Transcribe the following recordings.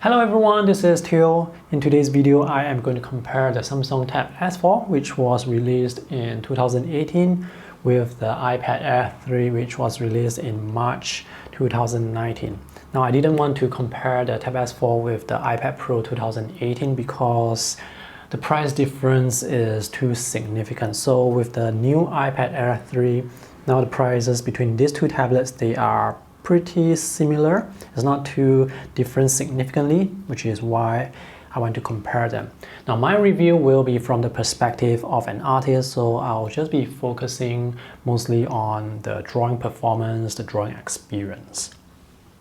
Hello everyone, this is Theo. In today's video, I am going to compare the Samsung Tab S4, which was released in 2018, with the iPad Air 3, which was released in March 2019. Now, I didn't want to compare the Tab S4 with the iPad Pro 2018 because the price difference is too significant. So with the new iPad Air 3, now the prices between these two tablets, they are pretty similar. It's not too different significantly, which is why I want to compare them. Now, my review will be from the perspective of an artist, so I'll just be focusing mostly on the drawing performance, the drawing experience.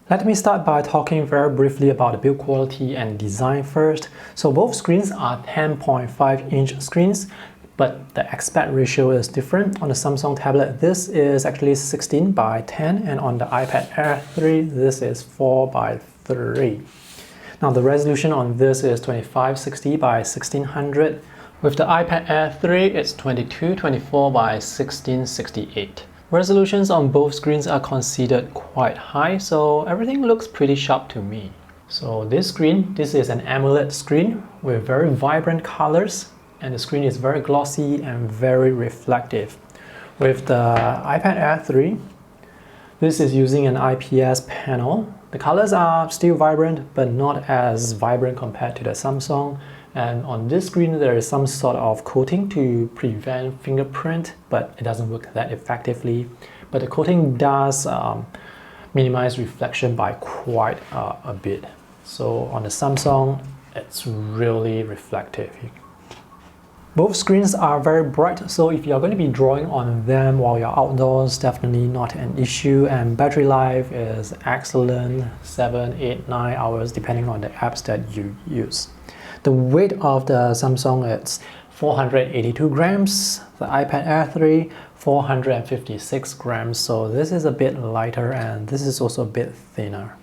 Let me start by talking very briefly about the build quality and design first. So both screens are 10.5-inch screens, but the aspect ratio is different. On the Samsung tablet, this is actually 16:10, and on the iPad Air 3, this is 4:3. Now, the resolution on this is 2560 by 1600. With the iPad Air 3, it's 2224 by 1668. Resolutions on both screens are considered quite high, so everything looks pretty sharp to me. So this screen, this is an AMOLED screen with very vibrant colors, and the screen is very glossy and very reflective. With the iPad Air 3, this is using an IPS panel. The colors are still vibrant, but not as vibrant compared to the Samsung. And on this screen, there is some sort of coating to prevent fingerprint, but it doesn't work that effectively. But the coating does minimize reflection by quite a bit. So on the Samsung, it's really reflective. Both screens are very bright, so if you're going to be drawing on them while you're outdoors, definitely not an issue. And battery life is excellent, 7, 8, 9 hours depending on the apps that you use. The weight of the Samsung is 482 grams, the iPad Air 3 456 grams, so this is a bit lighter and this is also a bit thinner.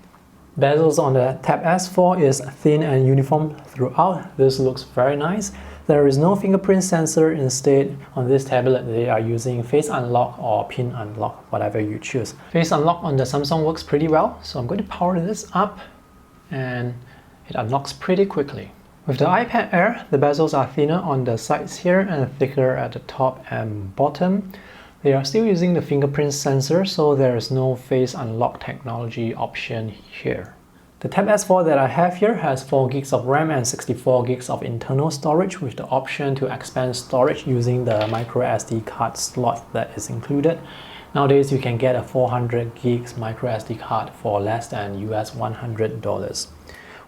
Bezels on the Tab S4 is thin and uniform throughout. This looks very nice. There is no fingerprint sensor. Instead, on this tablet, they are using Face Unlock or Pin Unlock, whatever you choose. Face Unlock on the Samsung works pretty well, so I'm going to power this up and it unlocks pretty quickly. With the iPad Air, the bezels are thinner on the sides here and thicker at the top and bottom. They are still using the fingerprint sensor, so there is no Face Unlock technology option here. The Tab S4 that I have here has 4 gigs of RAM and 64 gigs of internal storage, with the option to expand storage using the micro SD card slot that is included. Nowadays, you can get a 400 gigs micro SD card for less than US $100.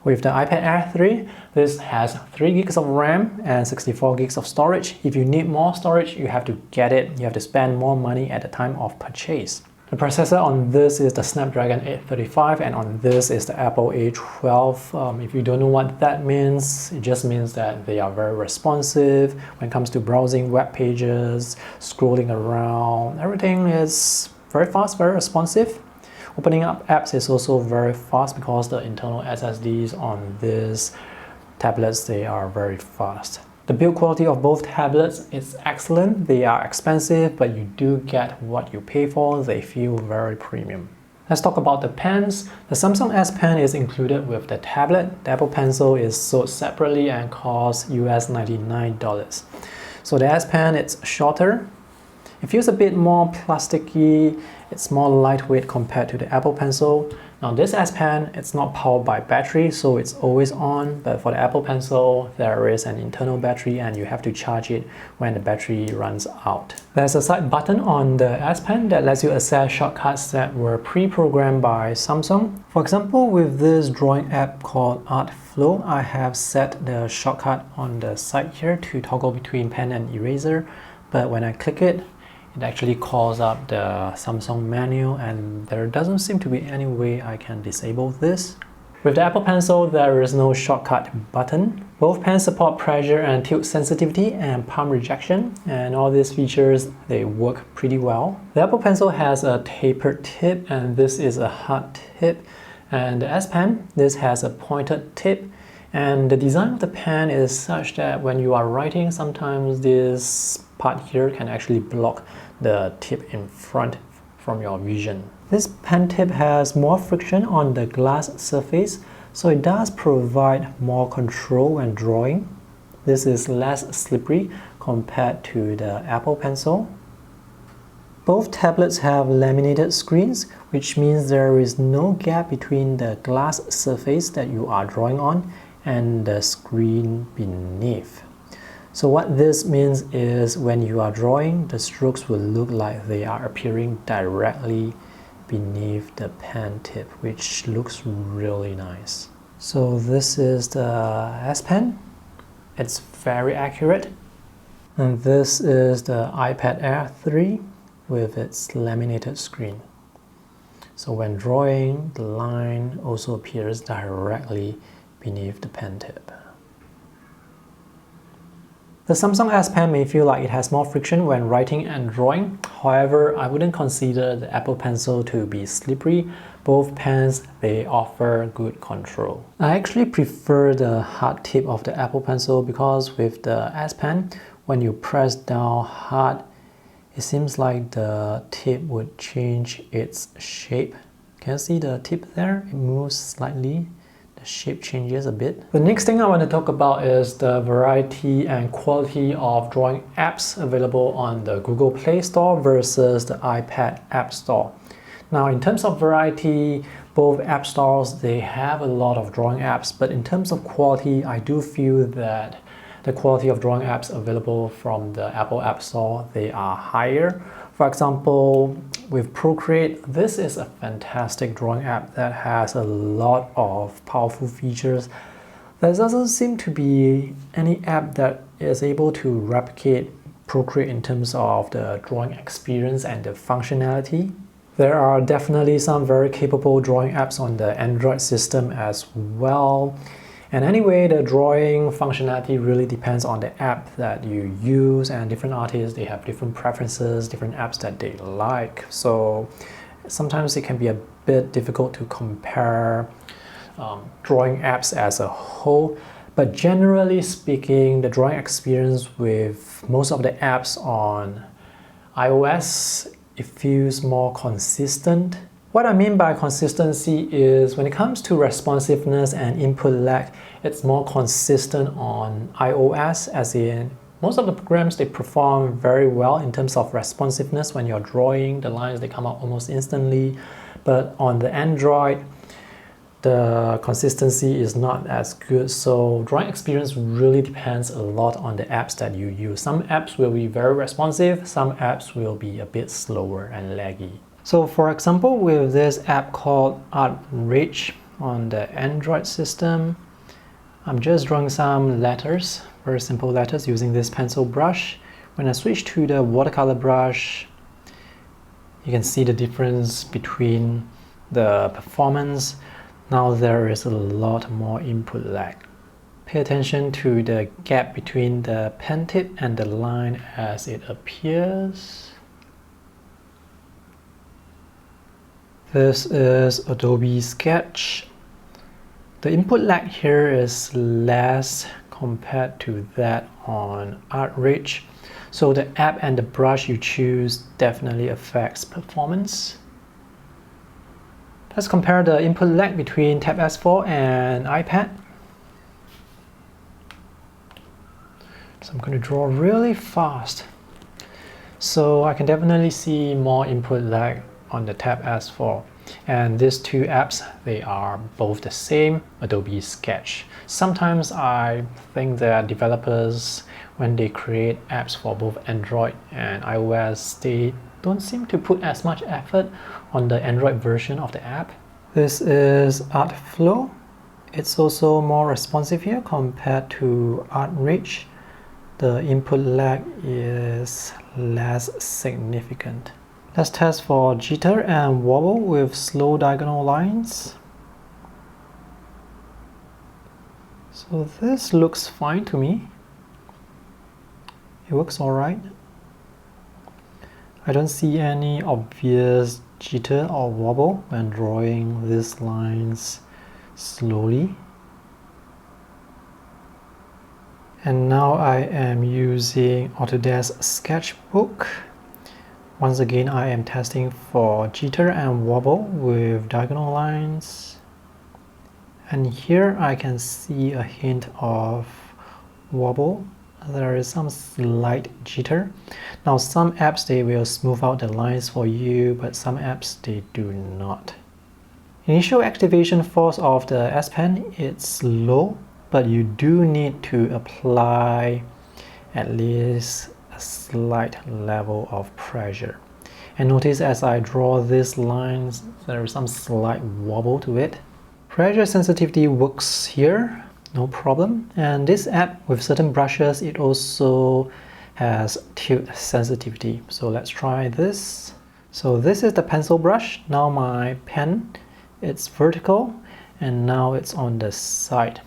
With the iPad Air 3, this has 3 gigs of RAM and 64 gigs of storage. If you need more storage, you have to get it. You have to spend more money at the time of purchase. The processor on this is the Snapdragon 835, and on this is the Apple A12. If you don't know what that means, it just means that they are very responsive when it comes to browsing web pages, scrolling around. Everything is very fast, very responsive. Opening up apps is also very fast because the internal SSDs on these tablets, they are very fast. The build quality of both tablets is excellent. They are expensive, but you do get what you pay for. They feel very premium. Let's talk about the pens. The Samsung S Pen is included with the tablet. The Apple Pencil is sold separately and costs US $99. So the S Pen, it's shorter. It feels a bit more plasticky. It's more lightweight compared to the Apple Pencil. Now, this S Pen, it's not powered by battery, so it's always on. But for the Apple Pencil, there is an internal battery and you have to charge it when the battery runs out. There's a side button on the S Pen that lets you access shortcuts that were pre-programmed by Samsung. For example, with this drawing app called Art Flow, I have set the shortcut on the side here to toggle between pen and eraser. But when I click it, it actually calls up the Samsung menu, and there doesn't seem to be any way I can disable this. With the Apple Pencil, there is no shortcut button. Both pens support pressure and tilt sensitivity and palm rejection, and all these features, they work pretty well. The Apple Pencil has a tapered tip, and this is a hard tip. And the S Pen, this has a pointed tip. And the design of the pen is such that when you are writing, sometimes this part here can actually block the tip in front from your vision. This pen tip has more friction on the glass surface, So it does provide more control when drawing. This is less slippery compared to the Apple Pencil. Both tablets have laminated screens, which means there is no gap between the glass surface that you are drawing on and the screen beneath. So what this means is when you are drawing, the strokes will look like they are appearing directly beneath the pen tip, which looks really nice. So this is the S Pen. It's very accurate. And this is the iPad Air 3 with its laminated screen. So when drawing, the line also appears directly beneath the pen tip. The Samsung S Pen may feel like it has more friction when writing and drawing. However, I wouldn't consider the Apple Pencil to be slippery. Both pens, they offer good control. I actually prefer the hard tip of the Apple Pencil because with the S Pen, when you press down hard, it seems like the tip would change its shape. Can you see the tip there? It moves slightly. The shape changes a bit. The next thing I want to talk about is the variety and quality of drawing apps available on the Google Play Store versus the iPad App Store. Now, in terms of variety, both app stores, they have a lot of drawing apps, but in terms of quality, I do feel that the quality of drawing apps available from the Apple App Store, they are higher. For example, with Procreate, this is a fantastic drawing app that has a lot of powerful features. There doesn't seem to be any app that is able to replicate Procreate in terms of the drawing experience and the functionality. There are definitely some very capable drawing apps on the Android system as well. And anyway, the drawing functionality really depends on the app that you use, and different artists, they have different preferences, different apps that they like. So sometimes it can be a bit difficult to compare drawing apps as a whole. But generally speaking, the drawing experience with most of the apps on iOS, it feels more consistent. What I mean by consistency is when it comes to responsiveness and input lag, it's more consistent on iOS, as in most of the programs, they perform very well in terms of responsiveness. When you're drawing, the lines, they come out almost instantly. But on the Android, the consistency is not as good. So drawing experience really depends a lot on the apps that you use. Some apps will be very responsive, some apps will be a bit slower and laggy. So for example, with this app called Artreach on the Android system, I'm just drawing some letters, very simple letters using this pencil brush. When I switch to the watercolor brush, you can see the difference between the performance. Now there is a lot more input lag. Pay attention to the gap between the pen tip and the line as it appears. This is Adobe Sketch. The input lag here is less compared to that on Artreach. So the app and the brush you choose definitely affects performance. Let's compare the input lag between Tab S4 and iPad. So I'm going to draw really fast. So I can definitely see more input lag on the Tab S4. And these two apps, they are both the same, Adobe Sketch. Sometimes I think that developers, when they create apps for both Android and iOS, they don't seem to put as much effort on the Android version of the app. This is Artflow. It's also more responsive here compared to Artreach. The input lag is less significant. Let's test for jitter and wobble with slow diagonal lines. So this looks fine to me. It works alright. I don't see any obvious jitter or wobble when drawing these lines slowly. And now I am using Autodesk Sketchbook. Once again, I am testing for jitter and wobble with diagonal lines. And here I can see a hint of wobble. There is some slight jitter. Now some apps, they will smooth out the lines for you, but some apps, they do not. Initial activation force of the S Pen, it's low, but you do need to apply at least a slight level of pressure. And notice as I draw these lines, there is some slight wobble to it. Pressure sensitivity works here, no problem. And this app with certain brushes, it also has tilt sensitivity. So let's try this. So this is the pencil brush. Now my pen, it's vertical, and now it's on the side.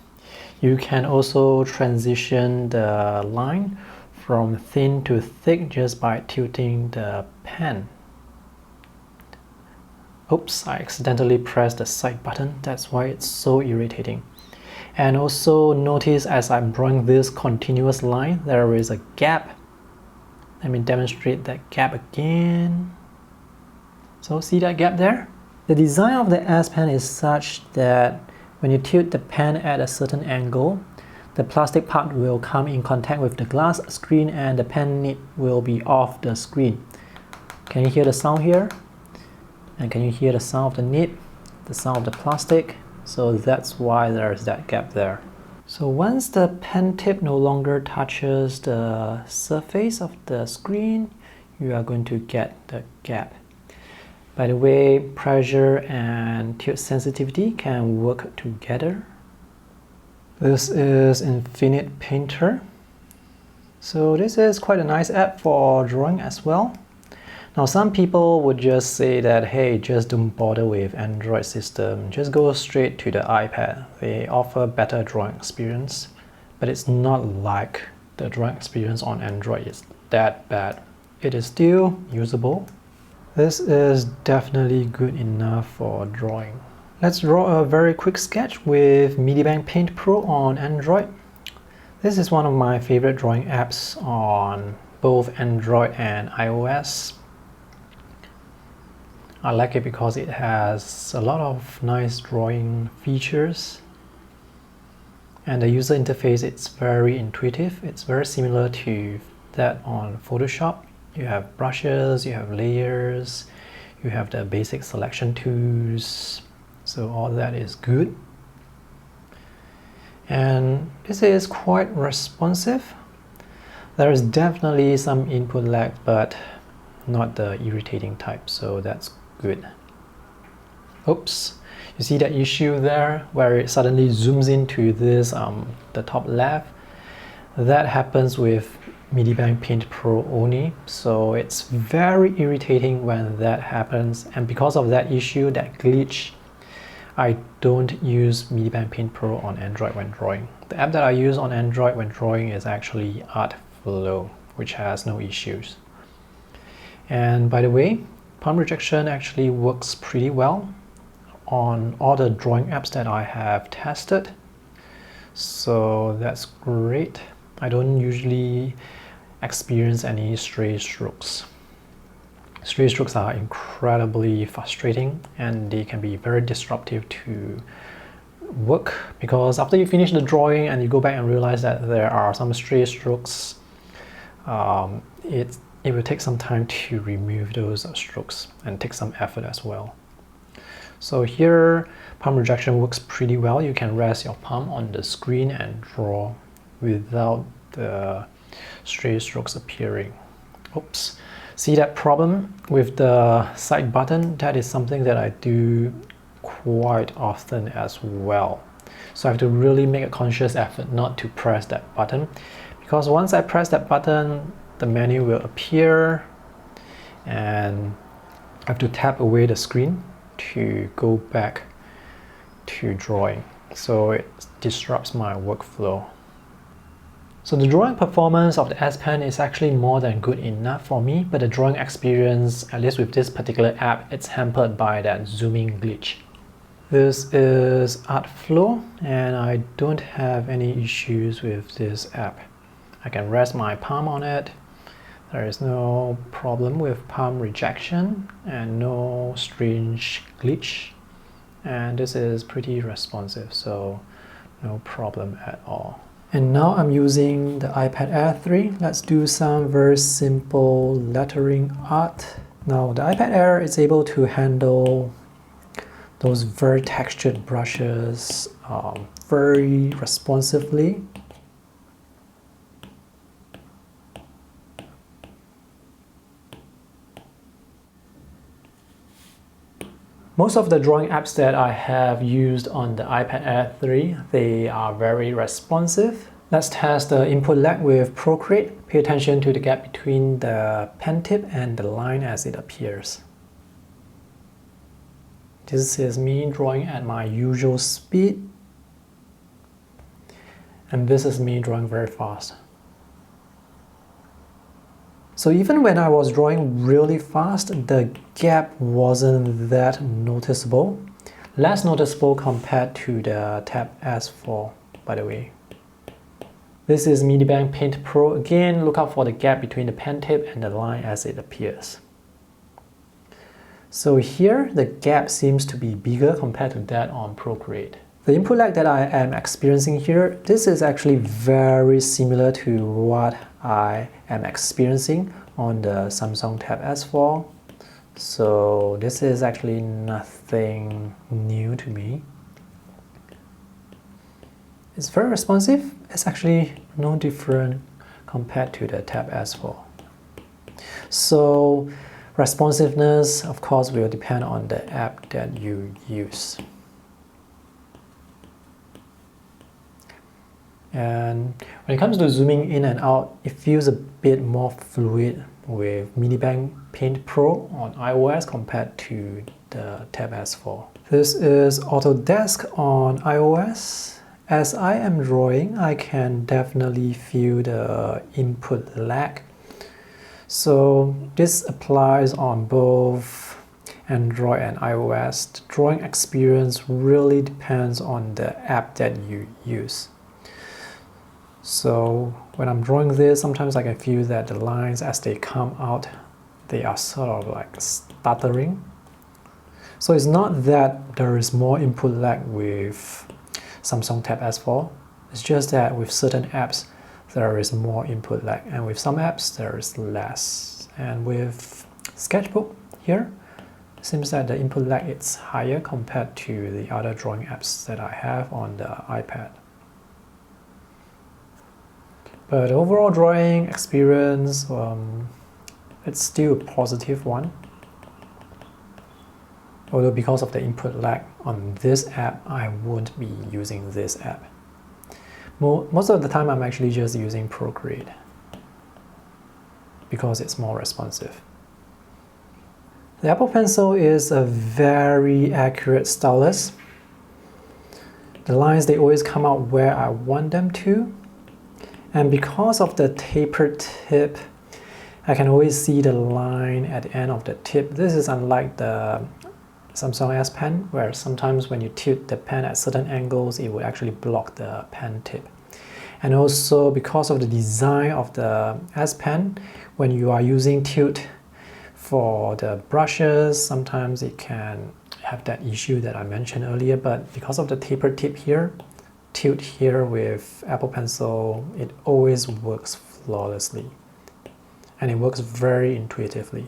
You can also transition the line from thin to thick just by tilting the pen. Oops, I accidentally pressed the side button. That's why it's so irritating. And also notice as I'm drawing this continuous line, there is a gap. Let me demonstrate that gap again. So see that gap there? The design of the S Pen is such that when you tilt the pen at a certain angle, the plastic part will come in contact with the glass screen and the pen nib will be off the screen. Can you hear the sound here? And can you hear the sound of the nib, the sound of the plastic? So that's why there's that gap there. So once the pen tip no longer touches the surface of the screen, you are going to get the gap. By the way, pressure and tilt sensitivity can work together. This is Infinite Painter. So this is quite a nice app for drawing as well. Now some people would just say that, hey, just don't bother with Android system, just go straight to the iPad. They offer better drawing experience, but it's not like the drawing experience on Android is that bad. It is still usable. This is definitely good enough for drawing. Let's draw a very quick sketch with MediBang Paint Pro on Android. This is one of my favorite drawing apps on both Android and iOS. I like it because it has a lot of nice drawing features. And the user interface, it's very intuitive. It's very similar to that on Photoshop. You have brushes, you have layers, you have the basic selection tools. So all that is good. And this is quite responsive. There is definitely some input lag, but not the irritating type, so that's good. Oops, you see that issue there where it suddenly zooms into this, the top left? That happens with MediBang Paint Pro only, so it's very irritating when that happens, and because of that issue, that glitch, I don't use MediBang Paint Pro on Android when drawing. The app that I use on Android when drawing is actually Artflow, which has no issues. And by the way, palm rejection actually works pretty well on all the drawing apps that I have tested, so that's great. I don't usually experience any stray strokes. Stray strokes are incredibly frustrating and they can be very disruptive to work, because after you finish the drawing and you go back and realize that there are some stray strokes, it will take some time to remove those strokes and take some effort as well. So here, palm rejection works pretty well. You can rest your palm on the screen and draw without the stray strokes appearing. Oops. See that problem with the side button? That is something that I do quite often as well. So I have to really make a conscious effort not to press that button, because once I press that button, the menu will appear and I have to tap away the screen to go back to drawing. So it disrupts my workflow. So the drawing performance of the S Pen is actually more than good enough for me, but the drawing experience, at least with this particular app, it's hampered by that zooming glitch. This is Artflow, and I don't have any issues with this app. I can rest my palm on it. There is no problem with palm rejection and no strange glitch. and this is pretty responsive, so no problem at all. And now I'm using the iPad Air 3. Let's do some very simple lettering art. Now the iPad Air is able to handle those very textured brushes very responsively. Most of the drawing apps that I have used on the iPad Air 3, they are very responsive. Let's test the input lag with Procreate. Pay attention to the gap between the pen tip and the line as it appears. This is me drawing at my usual speed. And this is me drawing very fast. So even when I was drawing really fast, the gap wasn't that noticeable. Less noticeable compared to the Tab S4, by the way. This is Medibank Paint Pro. Again, look out for the gap between the pen tip and the line as it appears. So here, the gap seems to be bigger compared to that on Procreate. The input lag that I am experiencing here, this is actually very similar to what I am experiencing on the Samsung Tab S4. So this is actually nothing new to me. It's very responsive. It's actually no different compared to the Tab S4. So responsiveness, of course, will depend on the app that you use. And when it comes to zooming in and out, it feels a bit more fluid with Medibank Paint Pro on iOS compared to the Tab S4. This is Autodesk on iOS. As I am drawing, I can definitely feel the input lag. So this applies on both Android and iOS. The drawing experience really depends on the app that you use. So when I'm drawing this, sometimes I can feel that the lines as they come out, they are sort of like stuttering. So it's not that there is more input lag with Samsung Tab S4. It's just that with certain apps, there is more input lag, and with some apps, there is less. And with Sketchbook here, it seems that the input lag is higher compared to the other drawing apps that I have on the iPad. But overall drawing experience, it's still a positive one. Although because of the input lag on this app, I won't be using this app. Most of the time, I'm actually just using Procreate because it's more responsive. The Apple Pencil is a very accurate stylus. The lines, they always come out where I want them to. And because of the tapered tip, I can always see the line at the end of the tip. This is unlike the Samsung S Pen, where sometimes when you tilt the pen at certain angles, it will actually block the pen tip. And also because of the design of the S Pen, when you are using tilt for the brushes, sometimes it can have that issue that I mentioned earlier, but because of the tapered tip here, tilt here with Apple Pencil, it always works flawlessly. And it works very intuitively.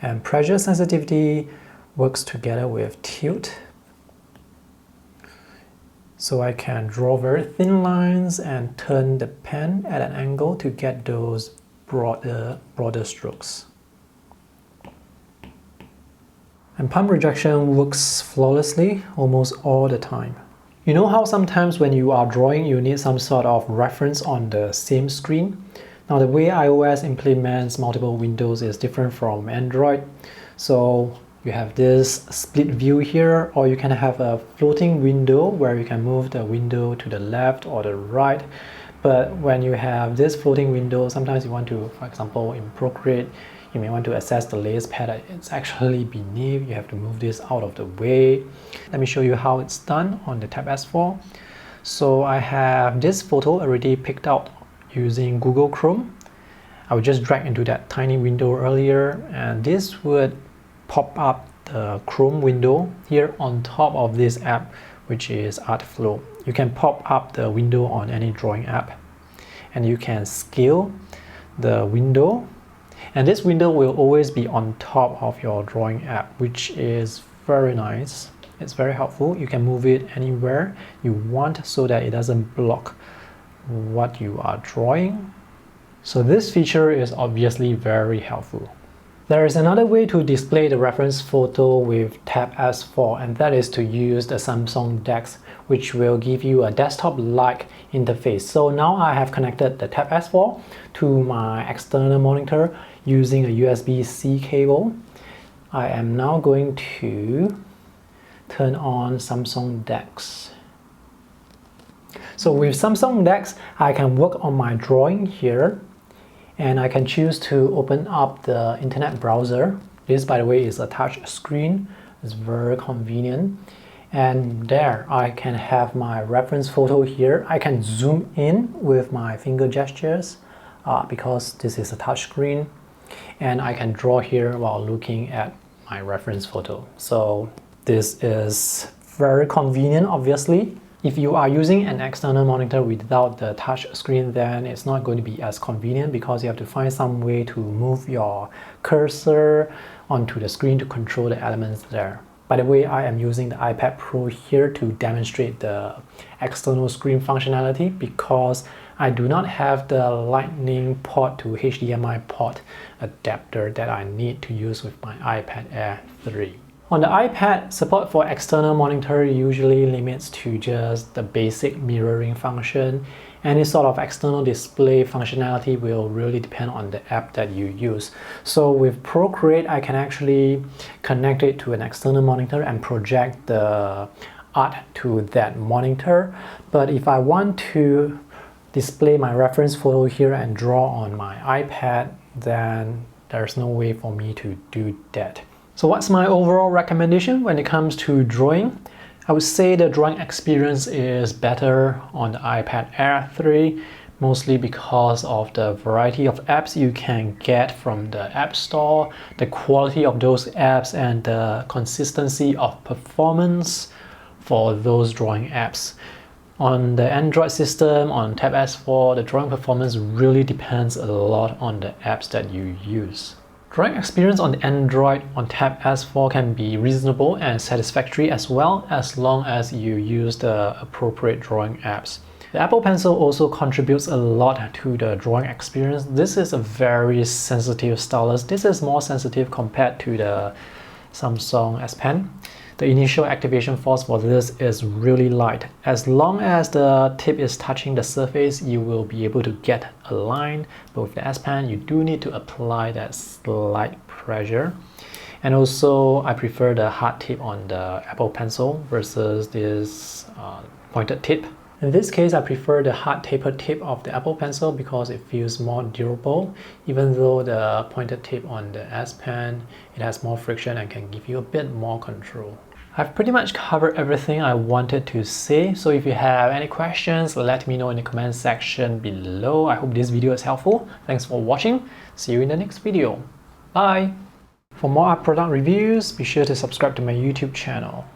And pressure sensitivity works together with tilt. So I can draw very thin lines and turn the pen at an angle to get those broader strokes. And palm rejection works flawlessly almost all the time. You know how sometimes when you are drawing, you need some sort of reference on the same screen? Now the way iOS implements multiple windows is different from Android. So you have this split view here, or you can have a floating window where you can move the window to the left or the right. But when you have this floating window, sometimes you want to, for example, in Procreate, you may want to access the layers palette. It's actually beneath. You have to move this out of the way. Let me show you how it's done on the Tab S4. So I have this photo already picked out using Google Chrome. I would just drag into that tiny window earlier, and this would pop up the Chrome window here on top of this app, which is Artflow. You can pop up the window on any drawing app, and you can scale the window, and this window will always be on top of your drawing app, which is very nice. It's very helpful. You can move it anywhere you want so that it doesn't block what you are drawing. So this feature is obviously very helpful. There is another way to display the reference photo with Tab S4, and that is to use the Samsung DeX, which will give you a desktop-like interface. So now I have connected the Tab S4 to my external monitor using a USB-C cable. I am now going to turn on Samsung DeX. So with Samsung DeX, I can work on my drawing here, and I can choose to open up the internet browser. This, by the way, is a touch screen. It's very convenient. And there I can have my reference photo here. I can zoom in with my finger gestures because this is a touch screen. And I can draw here while looking at my reference photo. So this is very convenient, obviously. If you are using an external monitor without the touch screen, then it's not going to be as convenient because you have to find some way to move your cursor onto the screen to control the elements there. By the way, I am using the iPad Pro here to demonstrate the external screen functionality because I do not have the Lightning port to HDMI port adapter that I need to use with my iPad Air 3. On the iPad, support for external monitor usually limits to just the basic mirroring function. Any sort of external display functionality will really depend on the app that you use. So with Procreate, I can actually connect it to an external monitor and project the art to that monitor. But if I want to display my reference photo here and draw on my iPad, then there's no way for me to do that. So what's my overall recommendation when it comes to drawing? I would say the drawing experience is better on the iPad Air 3, mostly because of the variety of apps you can get from the App Store, the quality of those apps, and the consistency of performance for those drawing apps. On the Android system, on Tab S4, the drawing performance really depends a lot on the apps that you use. Drawing experience on Android on Tab S4 can be reasonable and satisfactory as well, as long as you use the appropriate drawing apps. The Apple Pencil also contributes a lot to the drawing experience. This is a very sensitive stylus. This is more sensitive compared to the Samsung S Pen. The initial activation force for this is really light. As long as the tip is touching the surface, you will be able to get a line. But with the S Pen, you do need to apply that slight pressure. And also, I prefer the hard tip on the Apple Pencil versus this pointed tip. In this case, I prefer the hard tapered tip of the Apple Pencil because it feels more durable, even though the pointed tip on the S Pen, it has more friction and can give you a bit more control. I've pretty much covered everything I wanted to say, so if you have any questions, let me know in the comment section below. I hope this video is helpful. Thanks for watching. See you in the next video. Bye! For more art product reviews, be sure to subscribe to my YouTube channel.